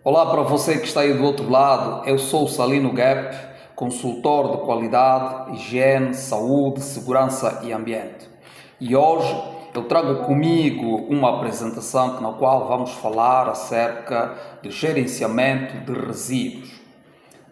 Olá para você que está aí do outro lado, eu sou o Salino Gap, consultor de qualidade, higiene, saúde, segurança e ambiente. E hoje eu trago comigo uma apresentação na qual vamos falar acerca de gerenciamento de resíduos.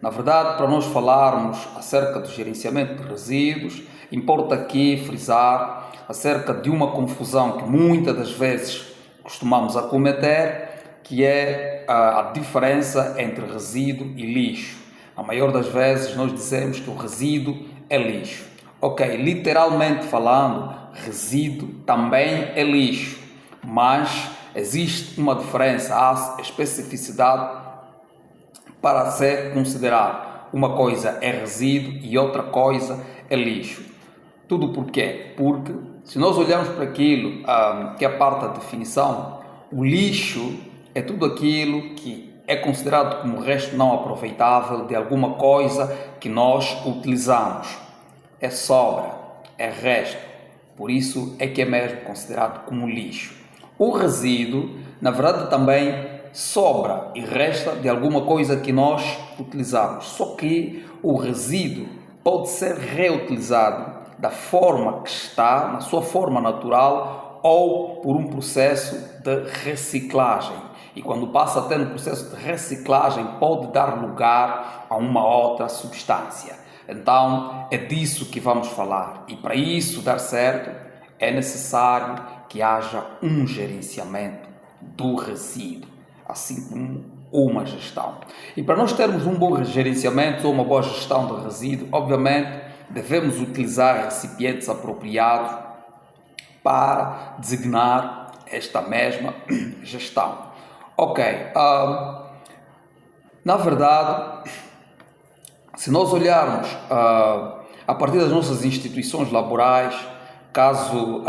Na verdade, para nós falarmos acerca do gerenciamento de resíduos, importa aqui frisar acerca de uma confusão que muitas das vezes costumamos acometer, que é a diferença entre resíduo e lixo. A maior das vezes nós dizemos que o resíduo é lixo. Ok, literalmente falando, resíduo também é lixo, mas existe uma diferença, há especificidade para ser considerado. Uma coisa é resíduo e outra coisa é lixo. Tudo por quê? Porque se nós olharmos para aquilo que é parte da definição, o lixo é tudo aquilo que é considerado como resto não aproveitável de alguma coisa que nós utilizamos. É sobra, é resto. Por isso é que é mesmo considerado como lixo. O resíduo, na verdade, também sobra e resta de alguma coisa que nós utilizamos. Só que o resíduo pode ser reutilizado da forma que está, na sua forma natural, ou por um processo de reciclagem. E quando passa a ter um processo de reciclagem, pode dar lugar a uma outra substância. Então, é disso que vamos falar. E para isso dar certo, é necessário que haja um gerenciamento do resíduo, assim como uma gestão. E para nós termos um bom gerenciamento ou uma boa gestão de resíduo, obviamente, devemos utilizar recipientes apropriados para designar esta mesma gestão. Ok, na verdade, se nós olharmos a partir das nossas instituições laborais, caso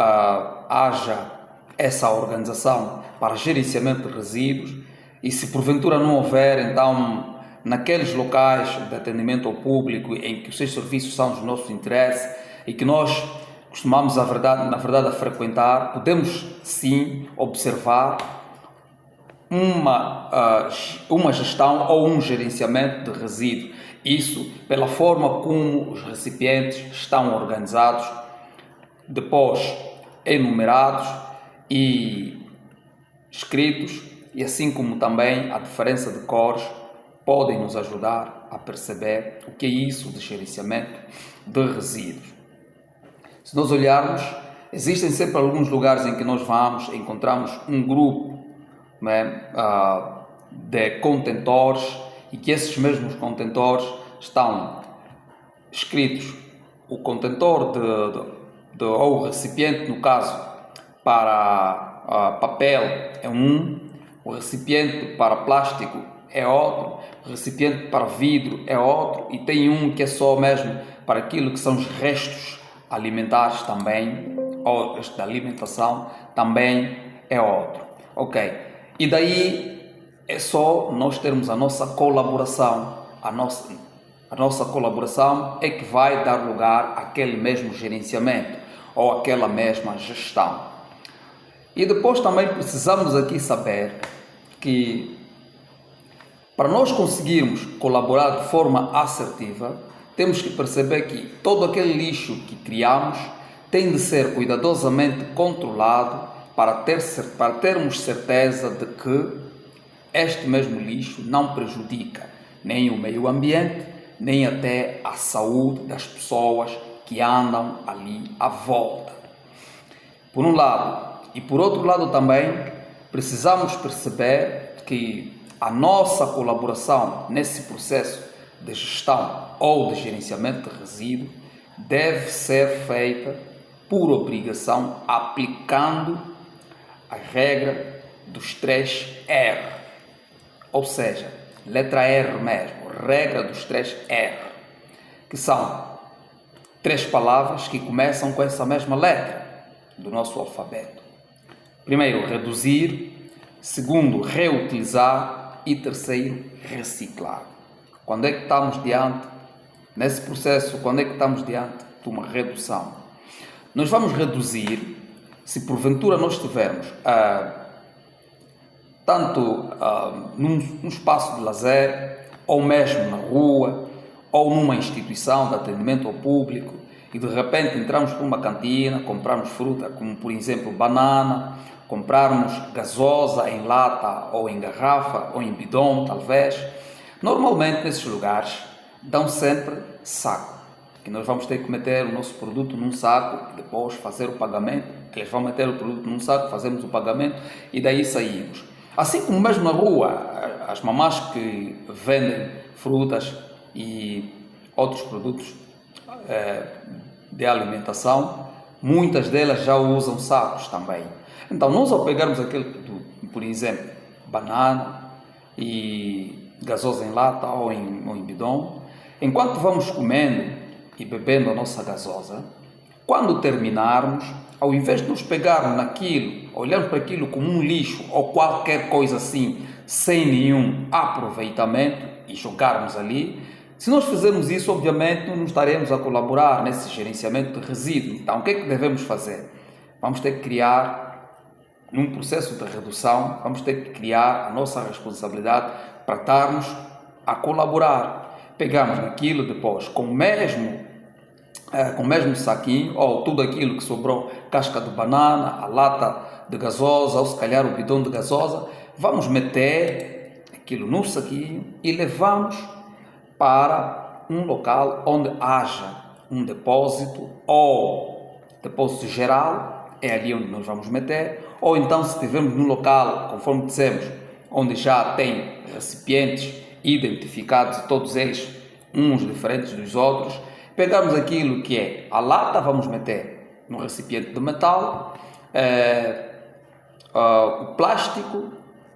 haja essa organização para gerenciamento de resíduos, e se porventura não houver, então, naqueles locais de atendimento ao público em que os seus serviços são dos nossos interesses e que nós costumamos, na verdade, a frequentar, podemos sim observar uma gestão ou um gerenciamento de resíduos. Isso pela forma como os recipientes estão organizados, depois enumerados e escritos, e assim como também a diferença de cores podem nos ajudar a perceber o que é isso de gerenciamento de resíduos. Se nós olharmos, existem sempre alguns lugares em que nós vamos, encontramos um grupo de contentores e que esses mesmos contentores estão escritos o contentor ou o recipiente, no caso, para papel é um, o recipiente para plástico é outro, o recipiente para vidro é outro e tem um que é só mesmo para aquilo que são os restos alimentares também, ou da alimentação também é outro. Ok. E daí é só nós termos a nossa colaboração, a nossa colaboração é que vai dar lugar àquele mesmo gerenciamento ou àquela mesma gestão. E depois também precisamos aqui saber que para nós conseguirmos colaborar de forma assertiva, temos que perceber que todo aquele lixo que criamos tem de ser cuidadosamente controlado para termos certeza de que este mesmo lixo não prejudica nem o meio ambiente, nem até a saúde das pessoas que andam ali à volta. Por um lado, e por outro lado também, precisamos perceber que a nossa colaboração nesse processo de gestão ou de gerenciamento de resíduo deve ser feita por obrigação, aplicando a regra dos 3 R, ou seja, letra R mesmo, regra dos 3 R, que são 3 palavras que começam com essa mesma letra do nosso alfabeto. Primeiro, reduzir. Segundo, reutilizar. E terceiro, reciclar. Quando é que estamos diante, nesse processo, quando é que estamos diante de uma redução? Nós vamos reduzir se porventura nós estivermos a tanto num espaço de lazer, ou mesmo na rua, ou numa instituição de atendimento ao público, e de repente entramos por uma cantina, compramos fruta, como por exemplo banana, comprarmos gasosa em lata ou em garrafa ou em bidão, talvez. Normalmente nesses lugares dão sempre saco, que nós vamos ter que meter o nosso produto num saco e depois fazer o pagamento. Eles vão meter o produto num saco, fazemos o pagamento e daí saímos. Assim como mesmo na rua, as mamás que vendem frutas e outros produtos de alimentação, muitas delas já usam sacos também. Então, nós ao pegarmos aquele produto, por exemplo, banana e gasosa em lata ou em bidão, enquanto vamos comendo e bebendo a nossa gasosa, quando terminarmos, ao invés de nos pegarmos naquilo, olharmos para aquilo como um lixo ou qualquer coisa assim, sem nenhum aproveitamento e jogarmos ali, se nós fizermos isso, obviamente, não estaremos a colaborar nesse gerenciamento de resíduos. Então, o que é que devemos fazer? Vamos ter que criar, num processo de redução, vamos ter que criar a nossa responsabilidade para estarmos a colaborar. Pegamos naquilo depois, com o mesmo saquinho, ou tudo aquilo que sobrou, casca de banana, a lata de gasosa, ou se calhar o bidão de gasosa, vamos meter aquilo no saquinho e levamos para um local onde haja um depósito, ou depósito geral, é ali onde nós vamos meter, ou então se estivermos num local, conforme dissemos, onde já tem recipientes identificados, todos eles uns diferentes dos outros, pegamos aquilo que é a lata, vamos meter no recipiente de metal, o plástico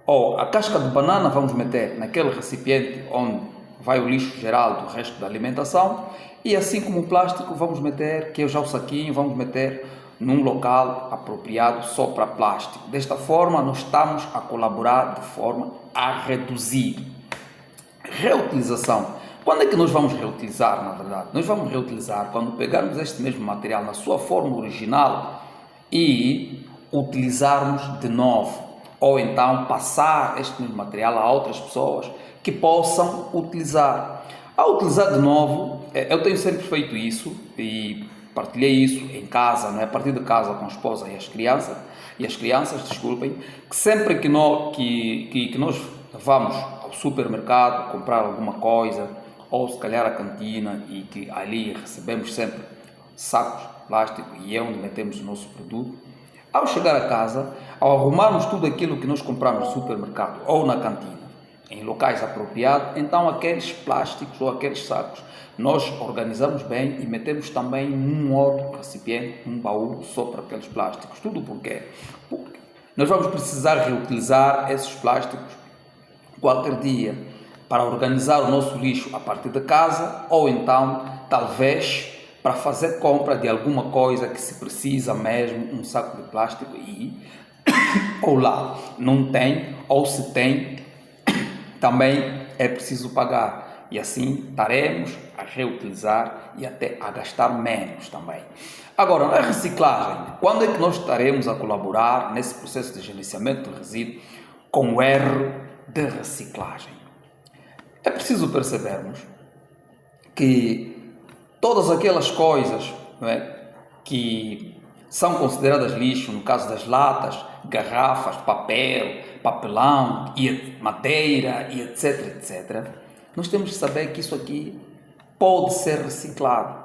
ou a casca de banana vamos meter naquele recipiente onde vai o lixo geral do resto da alimentação, e assim como o plástico vamos meter, que é já o saquinho, vamos meter num local apropriado só para plástico. Desta forma nós estamos a colaborar de forma a reduzir. Reutilização. Quando é que nós vamos reutilizar, na verdade? Nós vamos reutilizar quando pegarmos este mesmo material na sua forma original e utilizarmos de novo, ou então passar este mesmo material a outras pessoas que possam utilizar. Ao utilizar de novo, eu tenho sempre feito isso e partilhei isso em casa, não é? A partir de casa com a esposa e as crianças, desculpem, que sempre que nós vamos ao supermercado comprar alguma coisa, ou se calhar a cantina, e que ali recebemos sempre sacos de plástico e é onde metemos o nosso produto, ao chegar a casa, ao arrumarmos tudo aquilo que nós compramos no supermercado ou na cantina, em locais apropriados, então aqueles plásticos ou aqueles sacos nós organizamos bem e metemos também num outro recipiente, num baú só para aqueles plásticos. Tudo porque nós vamos precisar reutilizar esses plásticos qualquer dia para organizar o nosso lixo a partir de casa, ou então talvez para fazer compra de alguma coisa que se precisa mesmo, um saco de plástico, e ou lá não tem, ou se tem, também é preciso pagar, e assim estaremos a reutilizar e até a gastar menos também. Agora, na reciclagem, quando é que nós estaremos a colaborar nesse processo de gerenciamento de resíduos com o R de reciclagem? É preciso percebermos que todas aquelas coisas, não é, que são consideradas lixo, no caso das latas, garrafas, papel, papelão, e madeira, e etc, etc, nós temos que saber que isso aqui pode ser reciclado.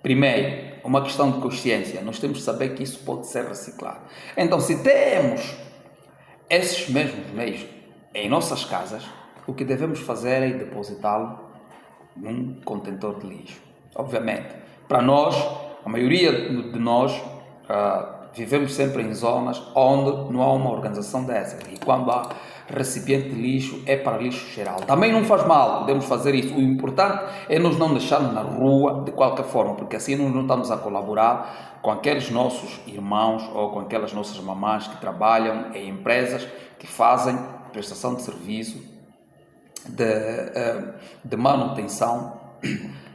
Primeiro, uma questão de consciência, nós temos que saber que isso pode ser reciclado. Então, se temos esses mesmos meios em nossas casas, o que devemos fazer é depositá-lo num contentor de lixo. Obviamente, para nós, a maioria de nós vivemos sempre em zonas onde não há uma organização dessas, e quando há recipiente de lixo é para lixo geral. Também não faz mal, podemos fazer isso. O importante é nós não deixarmos na rua de qualquer forma, porque assim nós não estamos a colaborar com aqueles nossos irmãos ou com aquelas nossas mamães que trabalham em empresas que fazem prestação de serviço de manutenção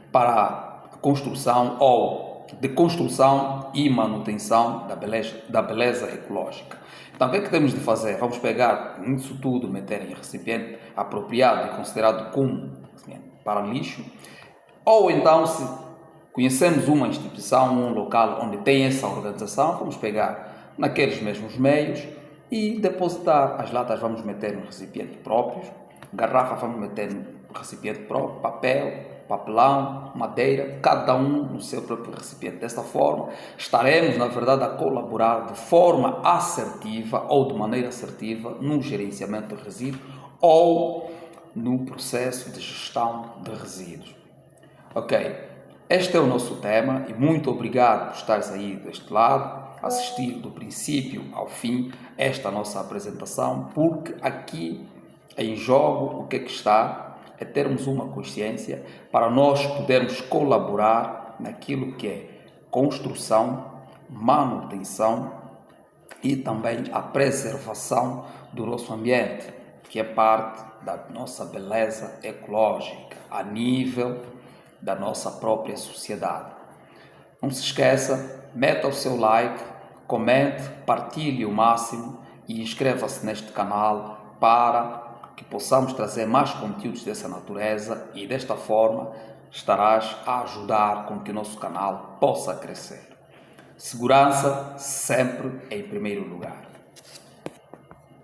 para a construção ou de construção e manutenção da beleza ecológica. Então, o que é que temos de fazer? Vamos pegar isso tudo, meter em recipiente apropriado e considerado como para lixo, ou então, se conhecemos uma instituição, um local onde tem essa organização, vamos pegar naqueles mesmos meios e depositar. As latas vamos meter no recipiente próprio, garrafa vamos meter no recipiente próprio, papel, papelão, madeira, cada um no seu próprio recipiente. Desta forma, estaremos, na verdade, a colaborar de forma assertiva ou de maneira assertiva no gerenciamento de resíduos ou no processo de gestão de resíduos. Ok, este é o nosso tema e muito obrigado por estares aí deste lado, assistir do princípio ao fim esta nossa apresentação, porque aqui em jogo o que é que está? É termos uma consciência para nós podermos colaborar naquilo que é construção, manutenção e também a preservação do nosso ambiente, que é parte da nossa beleza ecológica, a nível da nossa própria sociedade. Não se esqueça, meta o seu like, comente, partilhe o máximo e inscreva-se neste canal para que possamos trazer mais conteúdos dessa natureza e desta forma estarás a ajudar com que o nosso canal possa crescer. Segurança sempre em primeiro lugar.